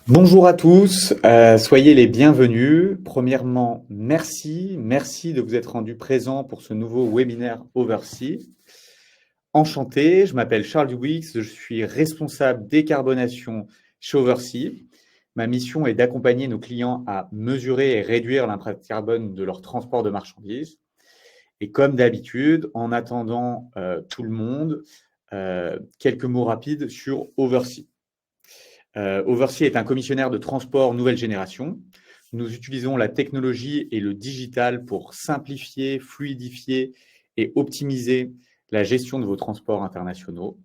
Bonjour à tous, soyez les bienvenus. Premièrement, merci de vous être rendus présents pour ce nouveau webinaire Oversea. Enchanté, je m'appelle Charles Duwix, je suis responsable décarbonation chez Oversea. Ma mission est d'accompagner nos clients à mesurer et réduire l'impact carbone de leur transport de marchandises. Et comme d'habitude, en attendant tout le monde, quelques mots rapides sur Oversea. Oversea est un commissionnaire de transport nouvelle génération. Nous utilisons la technologie et le digital pour simplifier, fluidifier et optimiser la gestion de vos transports internationaux.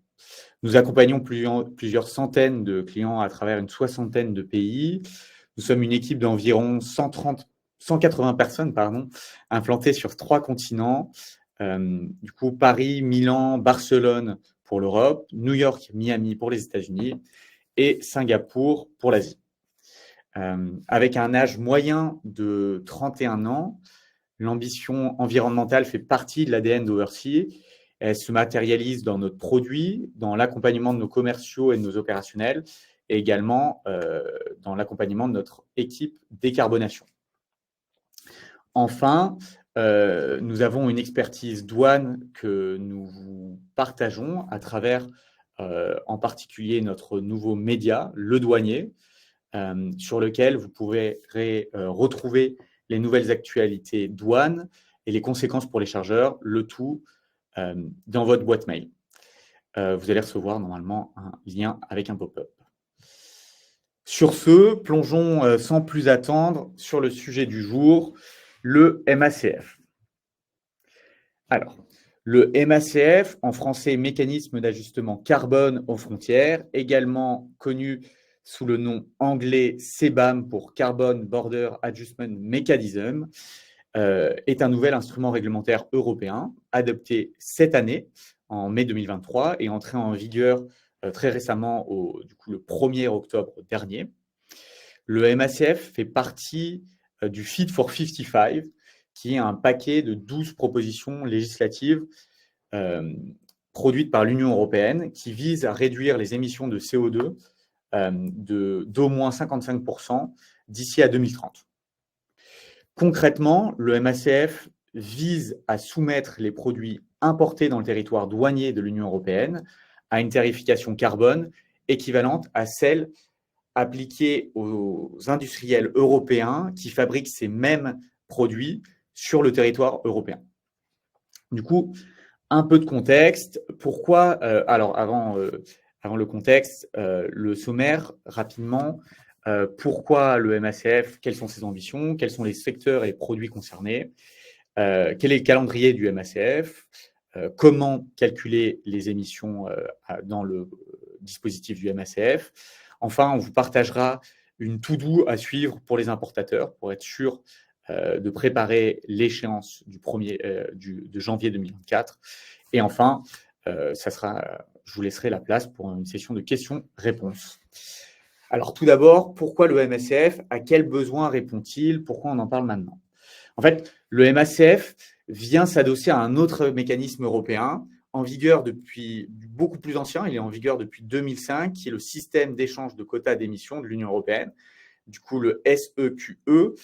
Nous accompagnons plusieurs centaines de clients à travers une soixantaine de pays. Nous sommes une équipe d'environ 180 personnes implantées sur 3 continents. Du coup, Paris, Milan, Barcelone pour l'Europe, New York, Miami pour les États-Unis et Singapour pour l'Asie. Avec un âge moyen de 31 ans, l'ambition environnementale fait partie de l'ADN d'Oversea. Elle se matérialise dans notre produit, dans l'accompagnement de nos commerciaux et de nos opérationnels, et également dans l'accompagnement de notre équipe décarbonation. Enfin, nous avons une expertise douane que nous vous partageons à travers en particulier notre nouveau média, Le Douanier, sur lequel vous pourrez retrouver les nouvelles actualités douane et les conséquences pour les chargeurs, le tout dans votre boîte mail. Vous allez recevoir normalement un lien avec un pop-up. Sur ce, plongeons sans plus attendre sur le sujet du jour, le MACF. Alors, le MACF, en français Mécanisme d'ajustement carbone aux frontières, également connu sous le nom anglais CBAM pour Carbon Border Adjustment Mechanism, est un nouvel instrument réglementaire européen adopté cette année, en mai 2023, et entré en vigueur très récemment, le 1er octobre dernier. Le MACF fait partie du Fit for 55, qui est un paquet de 12 propositions législatives produites par l'Union européenne qui visent à réduire les émissions de CO2 d'au moins 55% d'ici à 2030. Concrètement, le MACF vise à soumettre les produits importés dans le territoire douanier de l'Union européenne à une tarification carbone équivalente à celle appliquée aux industriels européens qui fabriquent ces mêmes produits sur le territoire européen. Du coup, un peu de contexte. Pourquoi alors, avant le contexte, le sommaire, rapidement. Pourquoi le MACF? Quelles sont ses ambitions? Quels sont les secteurs et les produits concernés? Quel est le calendrier du MACF? Comment calculer les émissions dans le dispositif du MACF? Enfin, on vous partagera une to-do à suivre pour les importateurs pour être sûr de préparer l'échéance de janvier 2024. Et enfin, je vous laisserai la place pour une session de questions-réponses. Alors tout d'abord, pourquoi le MACF? À quels besoins répond-il? Pourquoi on en parle maintenant? En fait, le MACF vient s'adosser à un autre mécanisme européen en vigueur depuis beaucoup plus ancien. Il est en vigueur depuis 2005, qui est le système d'échange de quotas d'émissions de l'Union européenne, du coup le SEQE,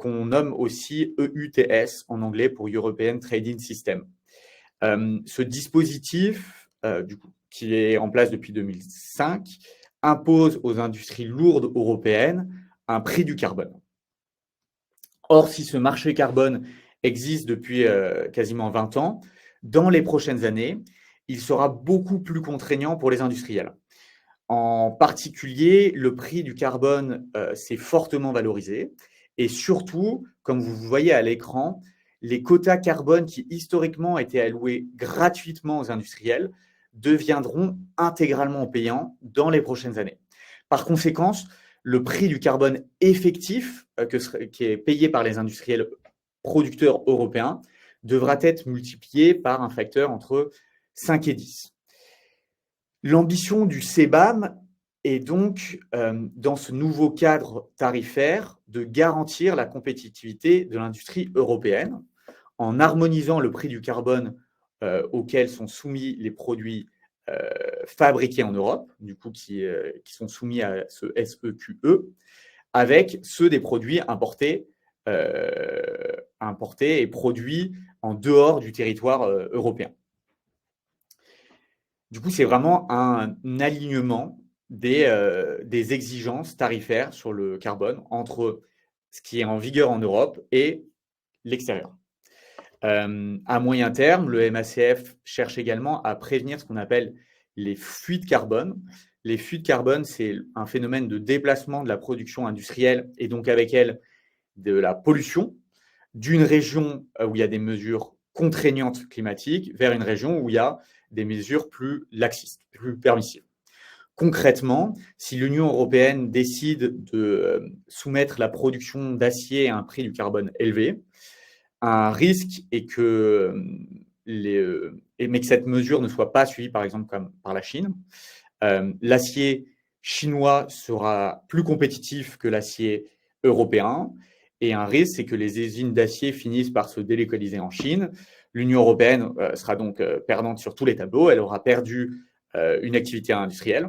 qu'on nomme aussi EUTS en anglais pour European Trading System. Ce dispositif, qui est en place depuis 2005, impose aux industries lourdes européennes un prix du carbone. Or, si ce marché carbone existe depuis quasiment 20 ans, dans les prochaines années, il sera beaucoup plus contraignant pour les industriels. En particulier, le prix du carbone s'est fortement valorisé et surtout, comme vous voyez à l'écran, les quotas carbone qui historiquement étaient alloués gratuitement aux industriels deviendront intégralement payants dans les prochaines années. Par conséquent, le prix du carbone effectif qui est payé par les industriels producteurs européens devra être multiplié par un facteur entre 5 et 10. L'ambition du CBAM est donc, dans ce nouveau cadre tarifaire, de garantir la compétitivité de l'industrie européenne en harmonisant le prix du carbone auquel sont soumis les produits fabriqués en Europe, du coup qui sont soumis à ce SEQE, avec ceux des produits importés et produits en dehors du territoire européen. Du coup, c'est vraiment un alignement des exigences tarifaires sur le carbone entre ce qui est en vigueur en Europe et l'extérieur. À moyen terme, le MACF cherche également à prévenir ce qu'on appelle les fuites carbone. Les fuites carbone, c'est un phénomène de déplacement de la production industrielle et donc avec elle de la pollution d'une région où il y a des mesures contraignantes climatiques vers une région où il y a des mesures plus laxistes, plus permissives. Concrètement, si l'Union européenne décide de soumettre la production d'acier à un prix du carbone élevé, un risque est que mais que cette mesure ne soit pas suivie, par exemple, comme par la Chine. L'acier chinois sera plus compétitif que l'acier européen. Et un risque, c'est que les usines d'acier finissent par se délocaliser en Chine. L'Union européenne sera donc perdante sur tous les tableaux. Elle aura perdu une activité industrielle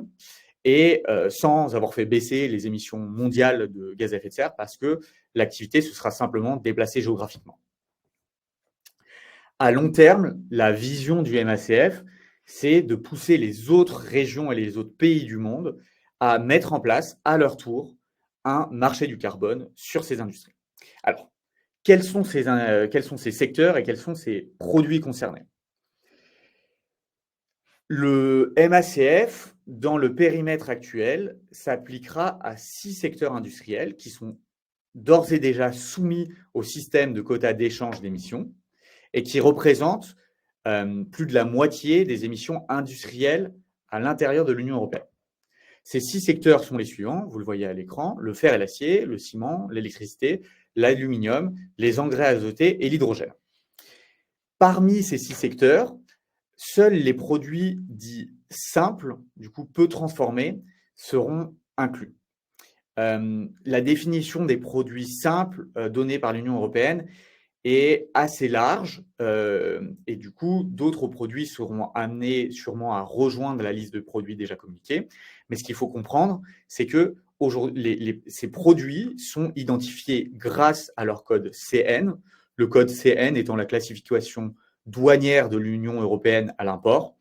et sans avoir fait baisser les émissions mondiales de gaz à effet de serre parce que l'activité se sera simplement déplacée géographiquement. À long terme, la vision du MACF, c'est de pousser les autres régions et les autres pays du monde à mettre en place, à leur tour, un marché du carbone sur ces industries. Alors, quels sont ces secteurs et quels sont ces produits concernés? Le MACF, dans le périmètre actuel, s'appliquera à 6 secteurs industriels qui sont d'ores et déjà soumis au système de quotas d'échange d'émissions et qui représentent plus de la moitié des émissions industrielles à l'intérieur de l'Union européenne. Ces 6 secteurs sont les suivants, vous le voyez à l'écran, le fer et l'acier, le ciment, l'électricité, l'aluminium, les engrais azotés et l'hydrogène. Parmi ces 6 secteurs, seuls les produits dits simples, du coup peu transformés, seront inclus. La définition des produits simples donnée par l'Union européenne est assez large et du coup, d'autres produits seront amenés sûrement à rejoindre la liste de produits déjà communiqués. Mais ce qu'il faut comprendre, c'est que ces produits sont identifiés grâce à leur code CN, le code CN étant la classification douanière de l'Union européenne à l'import,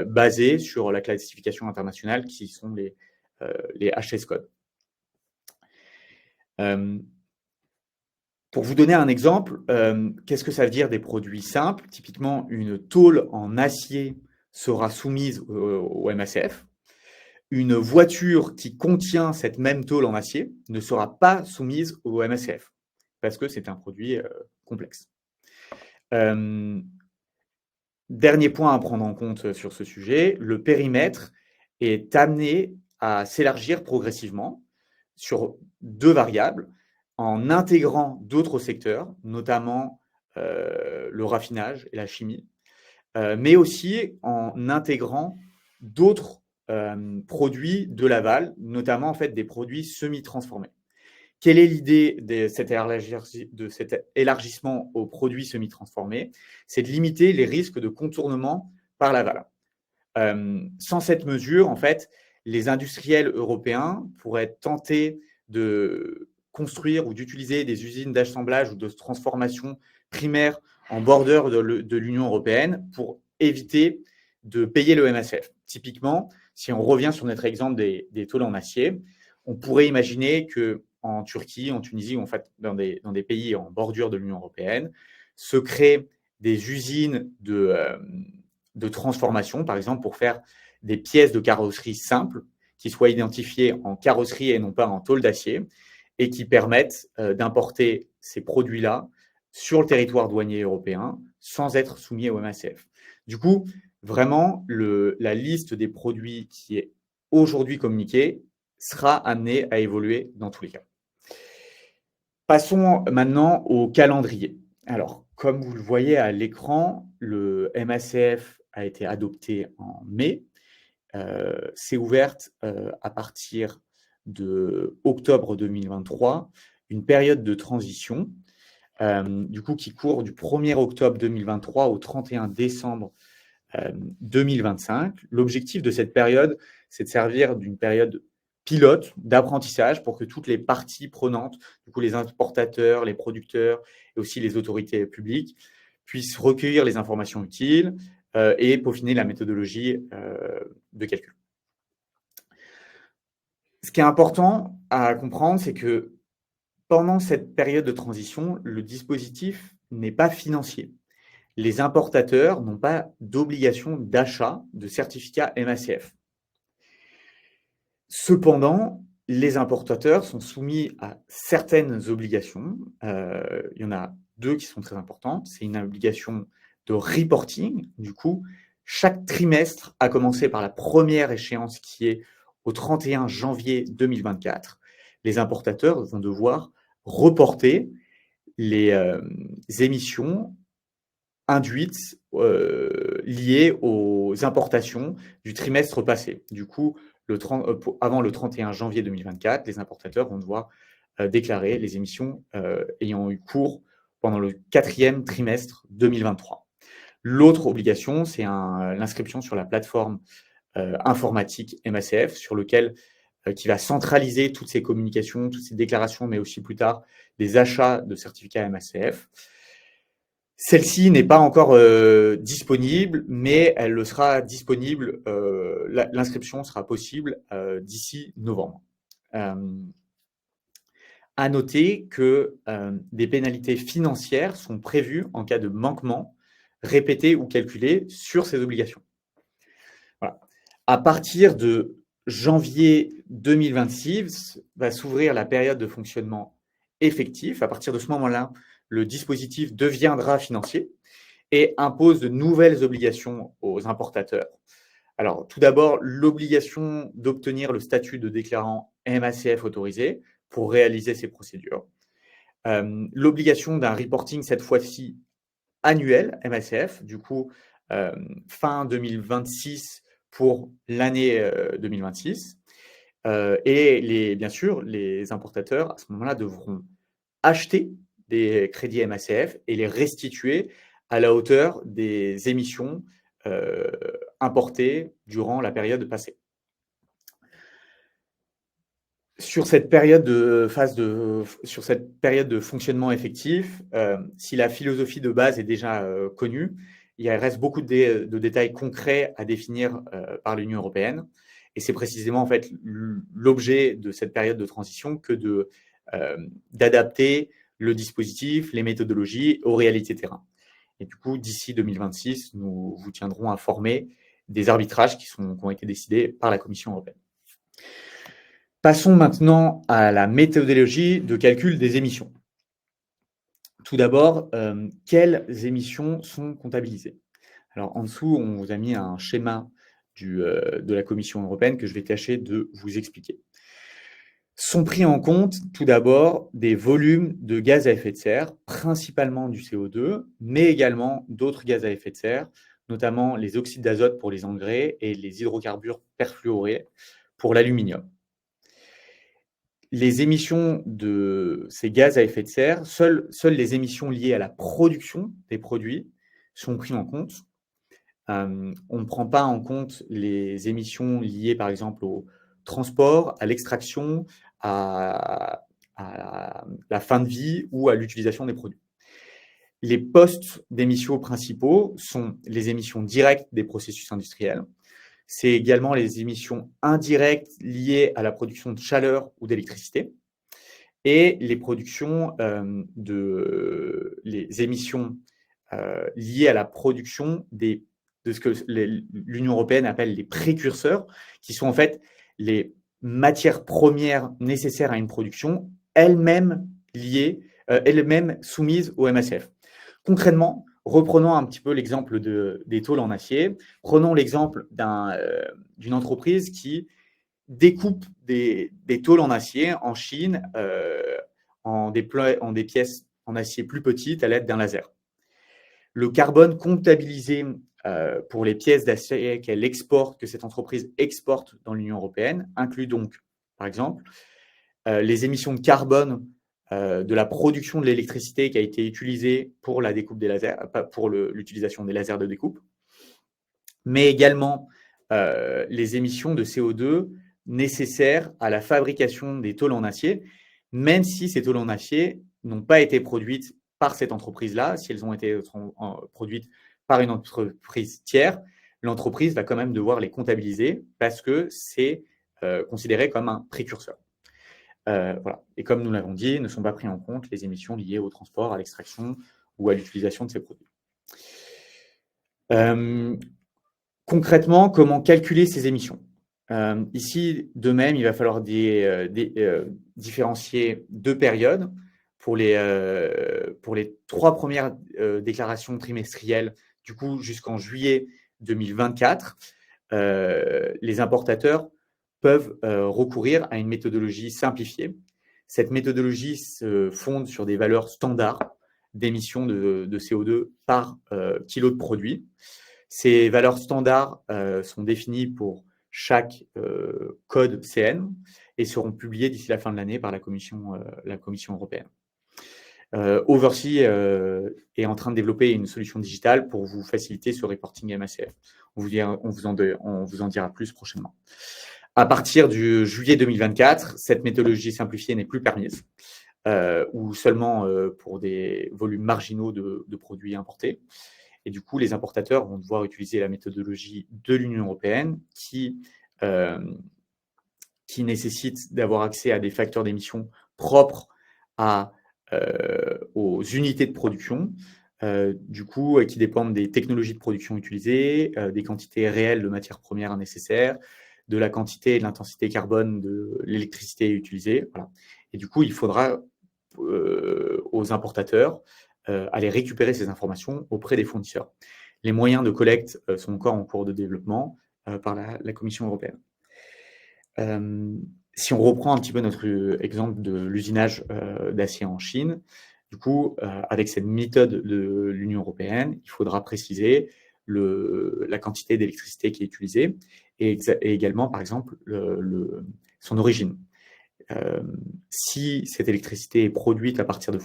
basée sur la classification internationale qui sont les HS codes. Pour vous donner un exemple, qu'est-ce que ça veut dire des produits simples? Typiquement, une tôle en acier sera soumise au MACF. Une voiture qui contient cette même tôle en acier ne sera pas soumise au MACF parce que c'est un produit complexe. Dernier point à prendre en compte sur ce sujet, le périmètre est amené à s'élargir progressivement sur 2 variables en intégrant d'autres secteurs, notamment le raffinage et la chimie, mais aussi en intégrant d'autres produits de l'aval, notamment en fait des produits semi-transformés. Quelle est l'idée de cet élargissement aux produits semi-transformés? C'est de limiter les risques de contournement par l'aval. Sans cette mesure, en fait, les industriels européens pourraient tenter de construire ou d'utiliser des usines d'assemblage ou de transformation primaire en bordure de l'Union européenne pour éviter de payer le MACF. Typiquement, si on revient sur notre exemple des tôles en acier, on pourrait imaginer qu'en Turquie, en Tunisie, ou en fait dans des pays en bordure de l'Union européenne, se créent des usines de transformation, par exemple pour faire des pièces de carrosserie simples qui soient identifiées en carrosserie et non pas en tôle d'acier et qui permettent d'importer ces produits-là sur le territoire douanier européen sans être soumis au MACF. Du coup, vraiment, la liste des produits qui est aujourd'hui communiquée sera amenée à évoluer dans tous les cas. Passons maintenant au calendrier. Alors, comme vous le voyez à l'écran, le MACF a été adopté en mai. C'est ouverte à partir de octobre 2023, une période de transition, du coup, qui court du 1er octobre 2023 au 31 décembre 2025. L'objectif de cette période, c'est de servir d'une période pilote d'apprentissage pour que toutes les parties prenantes, du coup les importateurs, les producteurs et aussi les autorités publiques, puissent recueillir les informations utiles et peaufiner la méthodologie de calcul. Ce qui est important à comprendre, c'est que pendant cette période de transition, le dispositif n'est pas financier. Les importateurs n'ont pas d'obligation d'achat de certificats MACF. Cependant, les importateurs sont soumis à certaines obligations. Il y en a 2 qui sont très importantes. C'est une obligation de reporting. Du coup, chaque trimestre, à commencer par la première échéance qui est au 31 janvier 2024, les importateurs vont devoir reporter les émissions induites liées aux importations du trimestre passé. Du coup, avant le 31 janvier 2024, les importateurs vont devoir déclarer les émissions ayant eu cours pendant le 4e trimestre 2023. L'autre obligation, c'est l'inscription sur la plateforme informatique MACF, sur lequel qui va centraliser toutes ces communications, toutes ces déclarations, mais aussi plus tard des achats de certificats MACF. Celle-ci n'est pas encore disponible, mais elle le sera disponible, l'inscription sera possible d'ici novembre. À noter que des pénalités financières sont prévues en cas de manquement répété ou calculé sur ces obligations. Voilà. À partir de janvier 2026, va s'ouvrir la période de fonctionnement effectif. À partir de ce moment-là, le dispositif deviendra financier et impose de nouvelles obligations aux importateurs. Alors, tout d'abord, l'obligation d'obtenir le statut de déclarant MACF autorisé pour réaliser ces procédures. L'obligation d'un reporting, cette fois-ci annuel MACF, du coup, fin 2026 pour l'année 2026. Et bien sûr, les importateurs, à ce moment-là, devront acheter des crédits MACF et les restituer à la hauteur des émissions importées durant la période passée. Sur cette période de fonctionnement effectif, si la philosophie de base est déjà connue, il reste beaucoup de détails concrets à définir par l'Union européenne. Et c'est précisément en fait l'objet de cette période de transition que d'adapter le dispositif, les méthodologies aux réalités terrain. Et du coup, d'ici 2026, nous vous tiendrons informés des arbitrages qui ont été décidés par la Commission européenne. Passons maintenant à la méthodologie de calcul des émissions. Tout d'abord, quelles émissions sont comptabilisées? Alors, en dessous, on vous a mis un schéma de la Commission européenne que je vais tâcher de vous expliquer. Sont pris en compte, tout d'abord, des volumes de gaz à effet de serre, principalement du CO2, mais également d'autres gaz à effet de serre, notamment les oxydes d'azote pour les engrais et les hydrocarbures perfluorés pour l'aluminium. Les émissions de ces gaz à effet de serre, seules les émissions liées à la production des produits sont prises en compte. On ne prend pas en compte les émissions liées, par exemple, au transport, à l'extraction, à la fin de vie ou à l'utilisation des produits. Les postes d'émissions principaux sont les émissions directes des processus industriels. C'est également les émissions indirectes liées à la production de chaleur ou d'électricité et les les émissions liées à la production de ce que l'Union européenne appelle les précurseurs, qui sont en fait les matières premières nécessaires à une production, elles-mêmes soumises au MACF. Concrètement, reprenons un petit peu l'exemple des tôles en acier. Prenons l'exemple d'une entreprise qui découpe des tôles en acier en Chine en des pièces en acier plus petites à l'aide d'un laser. Le carbone comptabilisé pour les pièces d'acier que cette entreprise exporte dans l'Union européenne inclut donc, par exemple, les émissions de carbone de la production de l'électricité qui a été utilisée pour la découpe des lasers, pour l'utilisation des lasers de découpe, mais également les émissions de CO2 nécessaires à la fabrication des tôles en acier, même si ces tôles en acier n'ont pas été produites par cette entreprise-là, si elles ont été produites par une entreprise tiers, l'entreprise va quand même devoir les comptabiliser parce que c'est considéré comme un précurseur. Voilà. Et comme nous l'avons dit, ne sont pas pris en compte les émissions liées au transport, à l'extraction ou à l'utilisation de ces produits. Concrètement, comment calculer ces émissions? Ici, de même, il va falloir différencier deux périodes. Pour les 3 premières déclarations trimestrielles, du coup, jusqu'en juillet 2024, les importateurs peuvent recourir à une méthodologie simplifiée. Cette méthodologie se fonde sur des valeurs standards d'émissions de CO2 par kilo de produit. Ces valeurs standards sont définies pour chaque code CN et seront publiées d'ici la fin de l'année par la Commission européenne. Oversea est en train de développer une solution digitale pour vous faciliter ce reporting MACF. On vous en dira plus prochainement. À partir du juillet 2024, cette méthodologie simplifiée n'est plus permise, ou seulement pour des volumes marginaux de produits importés. Et du coup, les importateurs vont devoir utiliser la méthodologie de l'Union européenne qui nécessite d'avoir accès à des facteurs d'émission propres aux unités de production, du coup, qui dépendent des technologies de production utilisées, des quantités réelles de matières premières nécessaires, de la quantité et de l'intensité carbone de l'électricité utilisée. Voilà. Et du coup, il faudra aux importateurs aller récupérer ces informations auprès des fournisseurs. Les moyens de collecte sont encore en cours de développement par la Commission européenne. Si on reprend un petit peu notre exemple de l'usinage d'acier en Chine, du coup, avec cette méthode de l'Union européenne, il faudra préciser la quantité d'électricité qui est utilisée et également, par exemple, son origine. Si cette électricité est produite à partir de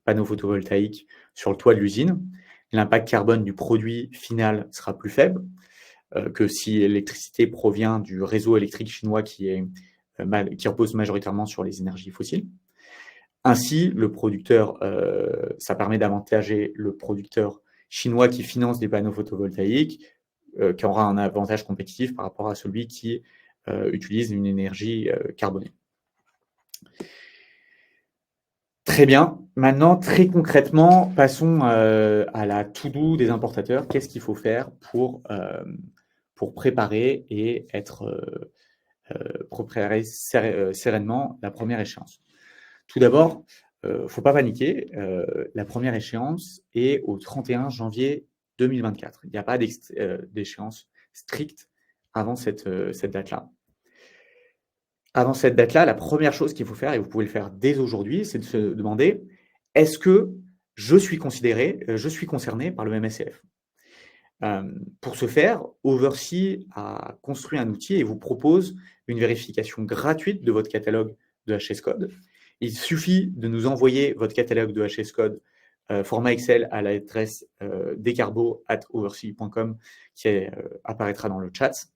panneaux photovoltaïques sur le toit de l'usine, l'impact carbone du produit final sera plus faible que si l'électricité provient du réseau électrique chinois qui repose majoritairement sur les énergies fossiles. Ainsi, le producteur, ça permet d'avantager le producteur chinois qui finance des panneaux photovoltaïques, qui aura un avantage compétitif par rapport à celui qui utilise une énergie carbonée. Très bien. Maintenant, très concrètement, passons à la to-do des importateurs. Qu'est-ce qu'il faut faire pour préparer et préparer sereinement la première échéance? Tout d'abord, il ne faut pas paniquer. La première échéance est au 31 janvier 2024. Il n'y a pas d'échéance stricte avant cette date-là. Avant cette date-là, la première chose qu'il faut faire, et vous pouvez le faire dès aujourd'hui, c'est de se demander, est-ce que je suis concerné par le MACF? Pour ce faire, Oversea a construit un outil et vous propose une vérification gratuite de votre catalogue de HS-Code. Il suffit de nous envoyer votre catalogue de HS-Code format Excel à l'adresse decarbo@oversea.com qui apparaîtra dans le chat.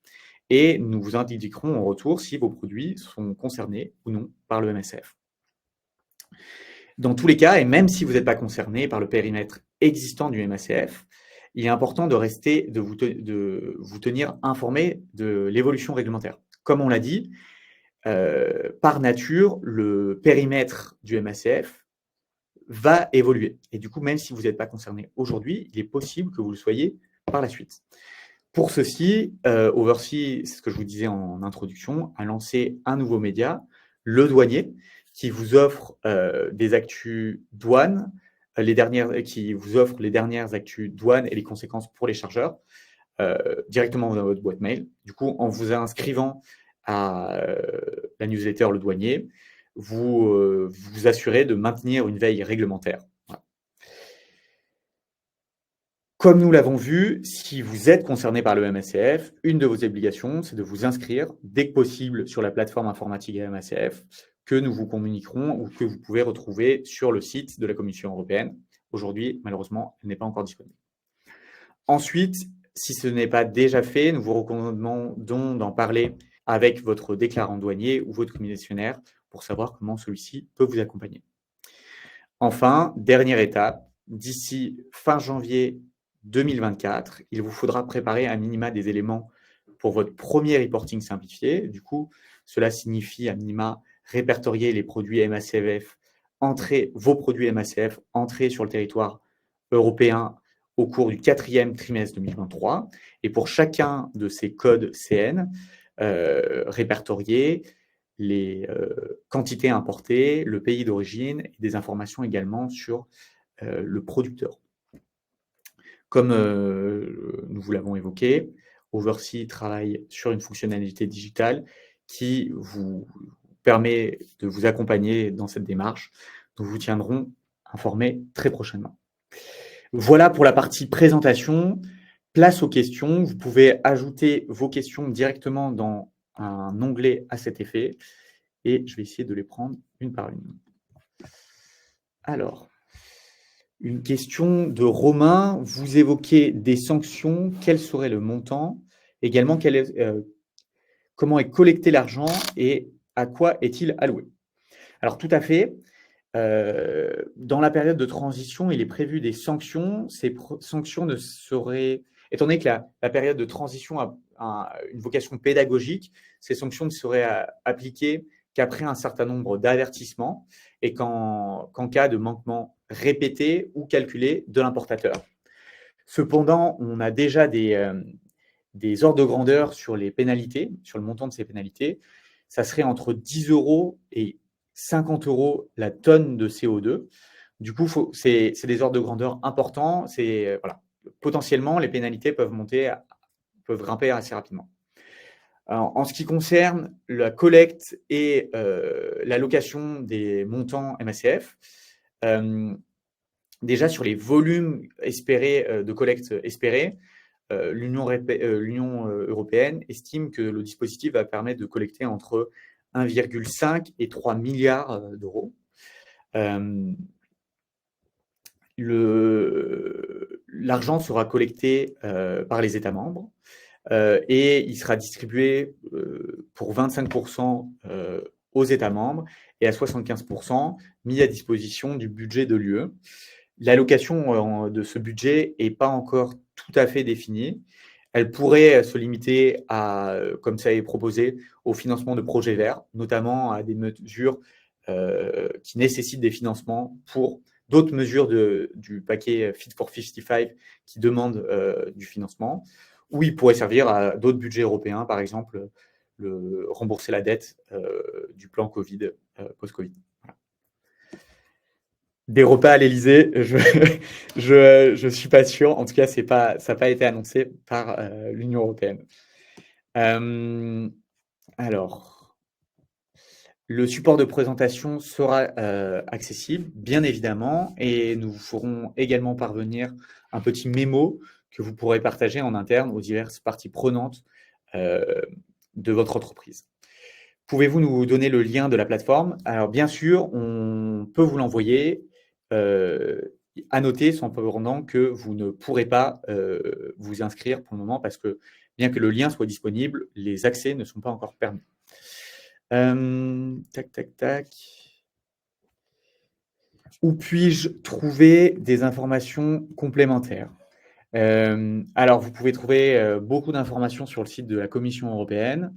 Et nous vous indiquerons en retour si vos produits sont concernés ou non par le MACF. Dans tous les cas, et même si vous n'êtes pas concerné par le périmètre existant du MACF, il est important de vous tenir informé de l'évolution réglementaire. Comme on l'a dit, par nature, le périmètre du MACF va évoluer. Et du coup, même si vous n'êtes pas concerné aujourd'hui, il est possible que vous le soyez par la suite. Pour ceci, Oversea, c'est ce que je vous disais en introduction, a lancé un nouveau média, Le Douanier, qui vous offre des actus douane, qui vous offre les dernières actus douane et les conséquences pour les chargeurs directement dans votre boîte mail. Du coup, en vous inscrivant à la newsletter Le Douanier, vous vous assurez de maintenir une veille réglementaire. Voilà. Comme nous l'avons vu, si vous êtes concerné par le MACF, une de vos obligations, c'est de vous inscrire dès que possible sur la plateforme informatique MACF que nous vous communiquerons ou que vous pouvez retrouver sur le site de la Commission européenne. Aujourd'hui, malheureusement, elle n'est pas encore disponible. Ensuite, Si ce n'est pas déjà fait, nous vous recommandons d'en parler avec votre déclarant douanier ou votre commissionnaire pour savoir comment celui-ci peut vous accompagner. Enfin, dernière étape, d'ici fin janvier 2024, il vous faudra préparer à minima des éléments pour votre premier reporting simplifié. Du coup, cela signifie à minima répertorier les produits MACF, vos produits MACF entrés sur le territoire européen au cours du 4e trimestre 2023. Et pour chacun de ces codes CN, répertorier les quantités importées, le pays d'origine et des informations également sur le producteur. Comme nous vous l'avons évoqué, Oversea travaille sur une fonctionnalité digitale qui vous permet de vous accompagner dans cette démarche. Nous vous tiendrons informés très prochainement. Voilà pour la partie présentation. Place aux questions. Vous pouvez ajouter vos questions directement dans un onglet à cet effet et je vais essayer de les prendre une par une. Alors, une question de Romain. Vous évoquez des sanctions. Quel serait le montant? Également, comment est collecté l'argent et à quoi est-il alloué? Alors, tout à fait. Dans la période de transition, il est prévu des sanctions. Ces sanctions ne seraient, étant donné que la période de transition a une vocation pédagogique, ces sanctions ne seraient appliquées qu'après un certain nombre d'avertissements et qu'en cas de manquement répété ou calculé de l'importateur. Cependant, on a déjà des ordres de grandeur sur les pénalités, sur le montant de ces pénalités. Ça serait entre 10 € et 50 € la tonne de CO2. Du coup, c'est des ordres de grandeur importants. Voilà. Potentiellement, les pénalités peuvent grimper assez rapidement. Alors, en ce qui concerne la collecte et l'allocation des montants MACF, déjà sur les volumes espérés de collecte espérés, l'Union européenne estime que le dispositif va permettre de collecter entre 1,5 et 3 milliards d'euros. L'argent sera collecté par les États membres et il sera distribué pour 25% aux États membres et à 75% mis à disposition du budget de l'UE. L'allocation de ce budget n'est pas encore tout à fait définie. Elle pourrait se limiter à, comme ça est proposé, au financement de projets verts, notamment à des mesures qui nécessitent des financements pour d'autres mesures du paquet Fit for 55 qui demandent du financement, ou il pourrait servir à d'autres budgets européens, par exemple, rembourser la dette du plan Covid, post-Covid. Voilà. Des repas à l'Élysée, je suis pas sûr. En tout cas, ça n'a pas été annoncé par l'Union européenne. Alors, le support de présentation sera accessible, bien évidemment, et nous vous ferons également parvenir un petit mémo que vous pourrez partager en interne aux diverses parties prenantes de votre entreprise. Pouvez-vous nous donner le lien de la plateforme? Alors, bien sûr, on peut vous l'envoyer. À noter cependant que vous ne pourrez pas vous inscrire pour le moment parce que bien que le lien soit disponible, les accès ne sont pas encore permis. Tac. Où puis-je trouver des informations complémentaires? Alors, vous pouvez trouver beaucoup d'informations sur le site de la Commission européenne.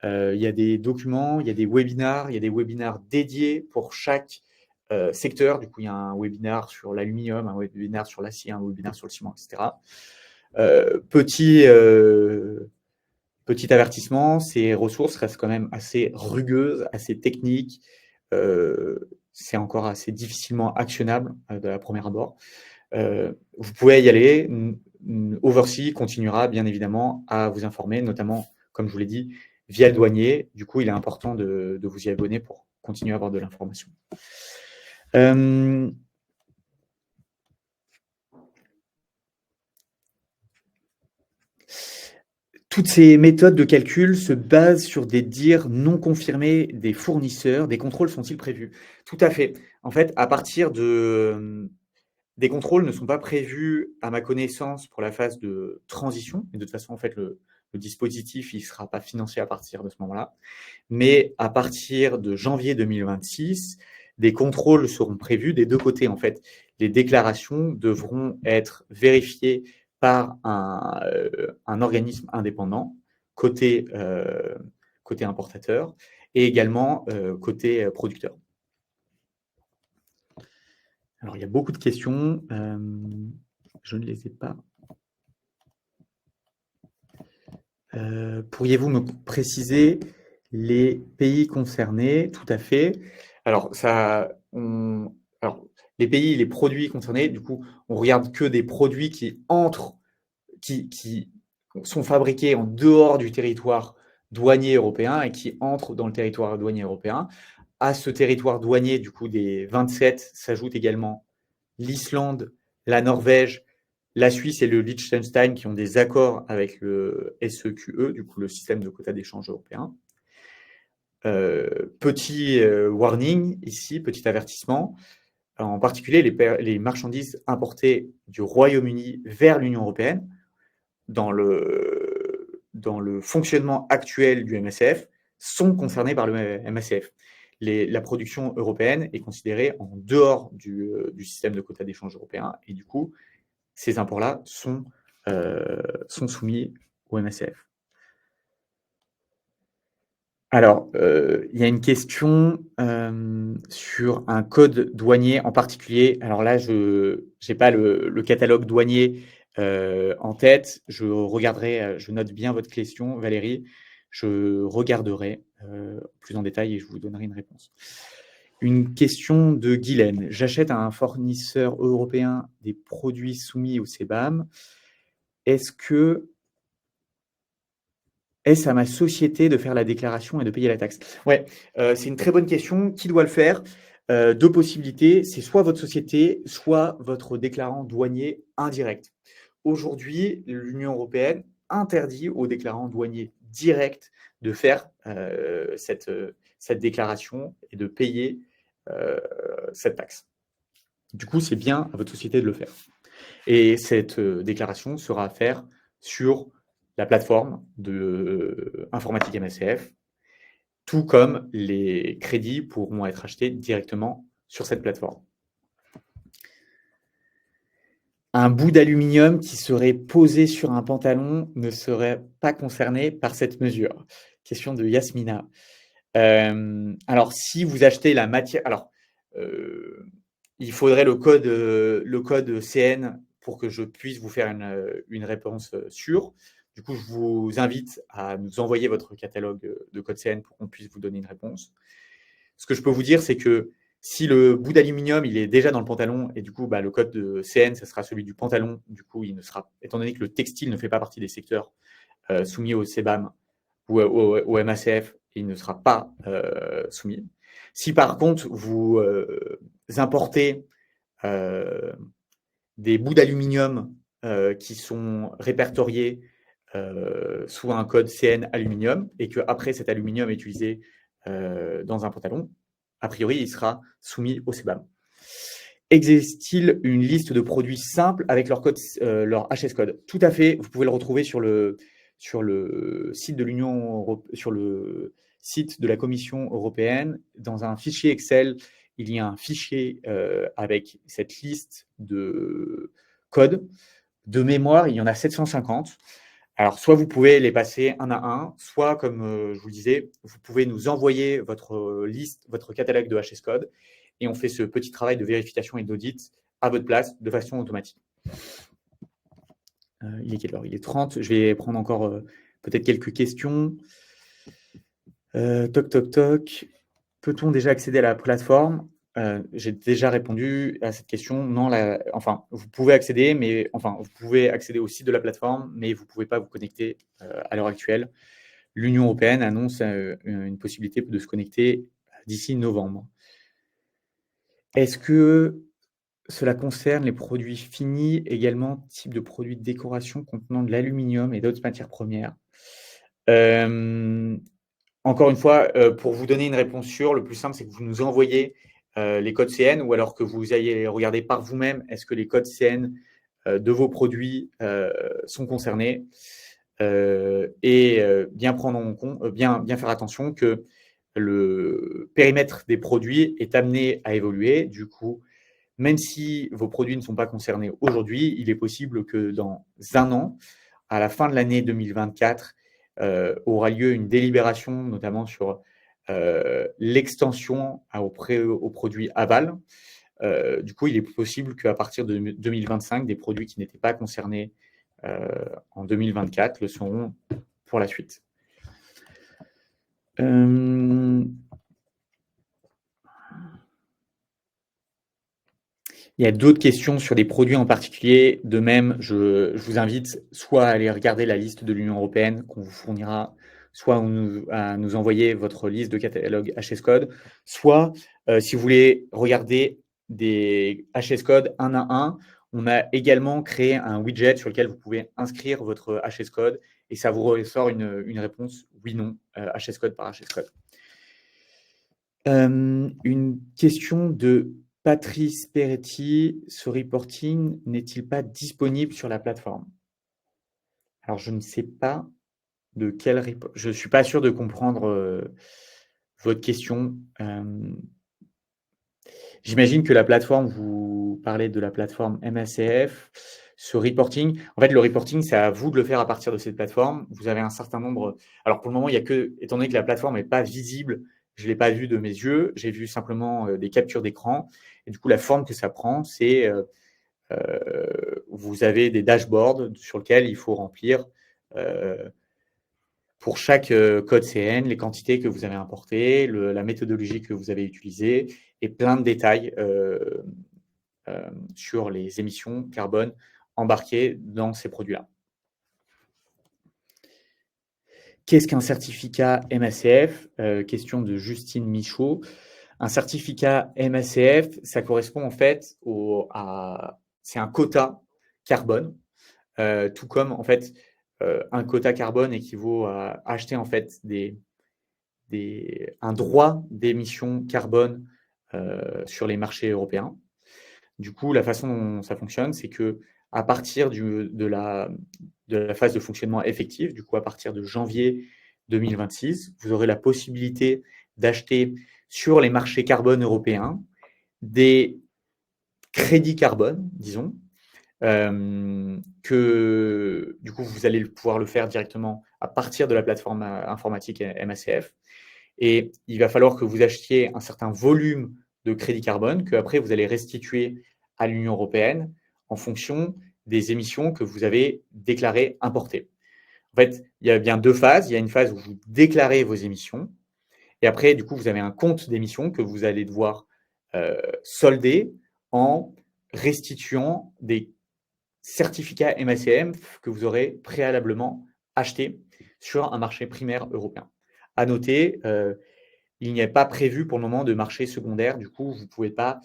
Il y a des documents, il y a des webinaires dédiés pour chaque secteur. Du coup, il y a un webinaire sur l'aluminium, un webinaire sur l'acier, un webinaire sur le ciment, etc. Petit avertissement, ces ressources restent quand même assez rugueuses, assez techniques. C'est encore assez difficilement actionnable de la première abord. Vous pouvez y aller. Oversea continuera bien évidemment à vous informer, notamment, comme je vous l'ai dit, via le douanier. Du coup, il est important de vous y abonner pour continuer à avoir de l'information. Toutes ces méthodes de calcul se basent sur des dires non confirmés des fournisseurs. Des contrôles sont-ils prévus? Tout à fait. En fait, à partir de Des contrôles ne sont pas prévus, à ma connaissance, pour la phase de transition. Et de toute façon, en fait, le dispositif, il ne sera pas financé à partir de ce moment-là. Mais à partir de janvier 2026, des contrôles seront prévus des deux côtés. En fait, les déclarations devront être vérifiées par un organisme indépendant, côté importateur, et également côté producteur. Alors, il y a beaucoup de questions. Je ne les ai pas. Pourriez-vous me préciser les pays concernés? Tout à fait. Alors, les pays, les produits concernés, du coup, on regarde que des produits qui sont fabriqués en dehors du territoire douanier européen et qui entrent dans le territoire douanier européen. À ce territoire douanier, du coup, des 27, s'ajoutent également l'Islande, la Norvège, la Suisse et le Liechtenstein qui ont des accords avec le SEQE, du coup le système de quotas d'échange européen. Petit warning ici, petit avertissement. En particulier, les marchandises importées du Royaume-Uni vers l'Union européenne, dans le fonctionnement actuel du MSF, sont concernées par le MSF. La production européenne est considérée en dehors du système de quotas d'échange européen et du coup, ces imports-là sont soumis au MSF. Alors, il y a une question sur un code douanier en particulier. Alors là, je n'ai pas le catalogue douanier en tête. Je regarderai, je note bien votre question, Valérie. Je regarderai plus en détail et je vous donnerai une réponse. Une question de Guylaine. J'achète à un fournisseur européen des produits soumis au CBAM. Est-ce à ma société de faire la déclaration et de payer la taxe? Ouais, c'est une très bonne question. Qui doit le faire? Deux possibilités, c'est soit votre société, soit votre déclarant douanier indirect. Aujourd'hui, l'Union européenne interdit aux déclarants douaniers directs de faire cette déclaration et de payer cette taxe. Du coup, c'est bien à votre société de le faire. Et cette déclaration sera à faire sur la plateforme de informatique MSCF, tout comme les crédits pourront être achetés directement sur cette plateforme. Un bout d'aluminium qui serait posé sur un pantalon ne serait pas concerné par cette mesure. Question de Yasmina. Alors, si vous achetez la matière... Alors, il faudrait le code CN pour que je puisse vous faire une réponse sûre. Du coup, je vous invite à nous envoyer votre catalogue de code CN pour qu'on puisse vous donner une réponse. Ce que je peux vous dire, c'est que si le bout d'aluminium il est déjà dans le pantalon et du coup le code de CN, ça sera celui du pantalon, du coup il ne sera, étant donné que le textile ne fait pas partie des secteurs soumis au CBAM ou au MACF, il ne sera pas soumis. Si par contre vous importez des bouts d'aluminium qui sont répertoriés sous un code CN aluminium et qu'après cet aluminium est utilisé dans un pantalon, a priori, il sera soumis au CBAM. Existe-t-il une liste de produits simples avec leur HS code? Tout à fait, vous pouvez le retrouver sur le site de l'Union, sur le site de la Commission européenne. Dans un fichier Excel, il y a un fichier avec cette liste de codes. De mémoire, il y en a 750. Alors, soit vous pouvez les passer un à un, soit, comme je vous le disais, vous pouvez nous envoyer votre liste, votre catalogue de HS code, et on fait ce petit travail de vérification et d'audit à votre place de façon automatique. Il est quelle heure? Il est 30. Je vais prendre encore peut-être quelques questions. Toc, toc, toc. Peut-on déjà accéder à la plateforme? J'ai déjà répondu à cette question. Non, vous pouvez accéder, mais vous pouvez accéder au site de la plateforme, mais vous ne pouvez pas vous connecter à l'heure actuelle. L'Union européenne annonce une possibilité de se connecter d'ici novembre. Est-ce que cela concerne les produits finis, également type de produits de décoration contenant de l'aluminium et d'autres matières premières? Encore une fois, pour vous donner une réponse sûre, le plus simple, c'est que vous nous envoyez les codes CN, ou alors que vous ayez regardé par vous-même, est-ce que les codes CN de vos produits sont concernés, et bien prendre en compte, bien faire attention que le périmètre des produits est amené à évoluer. Du coup, même si vos produits ne sont pas concernés aujourd'hui, il est possible que dans un an, à la fin de l'année 2024, aura lieu une délibération, notamment sur l'extension aux produits aval. Du coup, il est possible qu'à partir de 2025, des produits qui n'étaient pas concernés en 2024 le seront pour la suite. Il y a d'autres questions sur des produits en particulier. De même, je vous invite soit à aller regarder la liste de l'Union européenne qu'on vous fournira, soit à nous envoyer votre liste de catalogue HS Code, soit si vous voulez regarder des HS Code un à un, on a également créé un widget sur lequel vous pouvez inscrire votre HS Code et ça vous ressort une réponse oui/non, HS Code par HS Code. Une question de Patrice Peretti, ce reporting n'est-il pas disponible sur la plateforme? Alors, je ne sais pas de quel report. Je ne suis pas sûr de comprendre votre question. J'imagine que la plateforme, vous parlez de la plateforme MACF. Ce reporting, en fait, le reporting, c'est à vous de le faire à partir de cette plateforme. Vous avez un certain nombre. Alors, pour le moment, il y a que, étant donné que la plateforme n'est pas visible, je ne l'ai pas vue de mes yeux, j'ai vu simplement des captures d'écran. Et du coup, la forme que ça prend, c'est vous avez des dashboards sur lesquels il faut remplir pour chaque code CN, les quantités que vous avez importées, la méthodologie que vous avez utilisée et plein de détails sur les émissions carbone embarquées dans ces produits-là. Qu'est-ce qu'un certificat MACF? Question de Justine Michaud. Un certificat MACF, ça correspond en fait c'est un quota carbone, tout comme en fait un quota carbone équivaut à acheter en fait un droit d'émission carbone sur les marchés européens. Du coup, la façon dont ça fonctionne, c'est que à partir de la phase de fonctionnement effective, du coup à partir de janvier 2026, vous aurez la possibilité d'acheter sur les marchés carbone européens des crédits carbone, disons, que du coup vous allez pouvoir le faire directement à partir de la plateforme informatique MACF. Et il va falloir que vous achetiez un certain volume de crédit carbone que après vous allez restituer à l'Union européenne en fonction des émissions que vous avez déclarées importées. En fait, il y a bien deux phases. Il y a une phase où vous déclarez vos émissions et après, du coup, vous avez un compte d'émissions que vous allez devoir solder en restituant des certificats MACM que vous aurez préalablement achetés sur un marché primaire européen. À noter, il n'y a pas prévu pour le moment de marché secondaire. Du coup, vous ne pouvez pas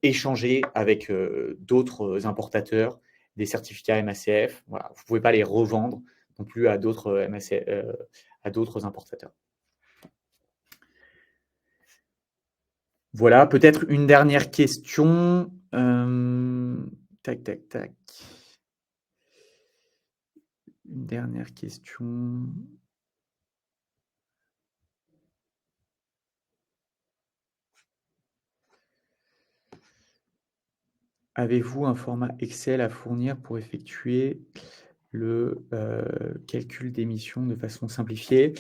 échanger avec d'autres importateurs des certificats MACF. Voilà, vous ne pouvez pas les revendre non plus à d'autres importateurs. Voilà, peut-être une dernière question. Tac, tac, tac. Une dernière question. Avez-vous un format Excel à fournir pour effectuer le calcul d'émissions de façon simplifiée?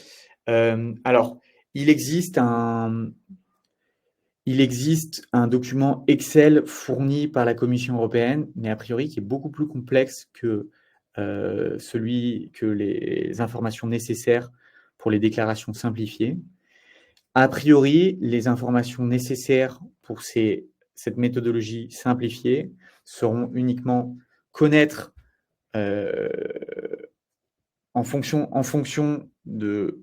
Alors, il existe un document Excel fourni par la Commission européenne, mais a priori qui est beaucoup plus complexe que les informations nécessaires pour les déclarations simplifiées. A priori, les informations nécessaires pour cette méthodologie simplifiée seront uniquement connaître en fonction de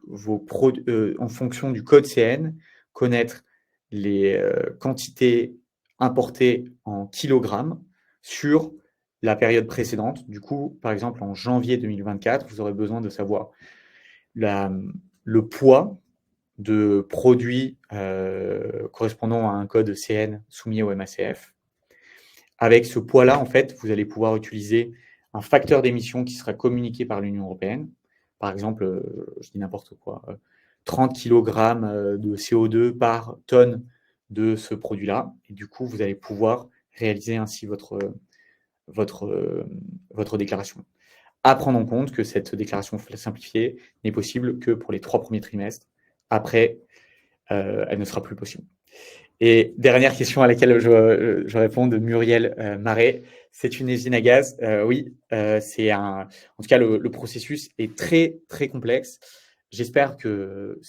en fonction du code CN, connaître les quantités importées en kilogrammes sur la période précédente. Du coup, par exemple, en janvier 2024, vous aurez besoin de savoir le poids de produits correspondant à un code CN soumis au MACF. Avec ce poids-là, en fait, vous allez pouvoir utiliser un facteur d'émission qui sera communiqué par l'Union européenne. Par exemple, je dis n'importe quoi, 30 kg de CO2 par tonne de ce produit-là. Et du coup, vous allez pouvoir réaliser ainsi votre déclaration. À prendre en compte que cette déclaration simplifiée n'est possible que pour les 3 premiers trimestres. Après, elle ne sera plus possible. Et dernière question à laquelle je réponds de Muriel Marais, c'est une usine à gaz. Oui, en tout cas, le processus est très, très complexe. J'espère que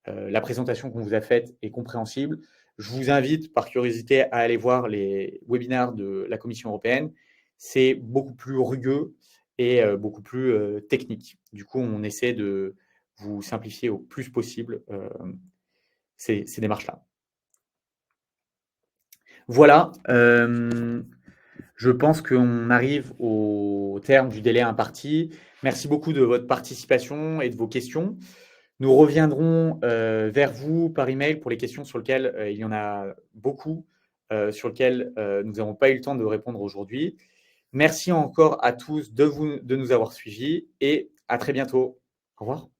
la présentation qu'on vous a faite est compréhensible. Je vous invite, par curiosité, à aller voir les webinaires de la Commission européenne. C'est beaucoup plus rugueux et beaucoup plus technique. Du coup, on essaie de vous simplifier au plus possible ces démarches-là. Voilà, je pense qu'on arrive au terme du délai imparti. Merci beaucoup de votre participation et de vos questions. Nous reviendrons vers vous par email pour les questions sur lesquelles il y en a beaucoup, sur lesquelles nous n'avons pas eu le temps de répondre aujourd'hui. Merci encore à tous de nous avoir suivis et à très bientôt. Au revoir.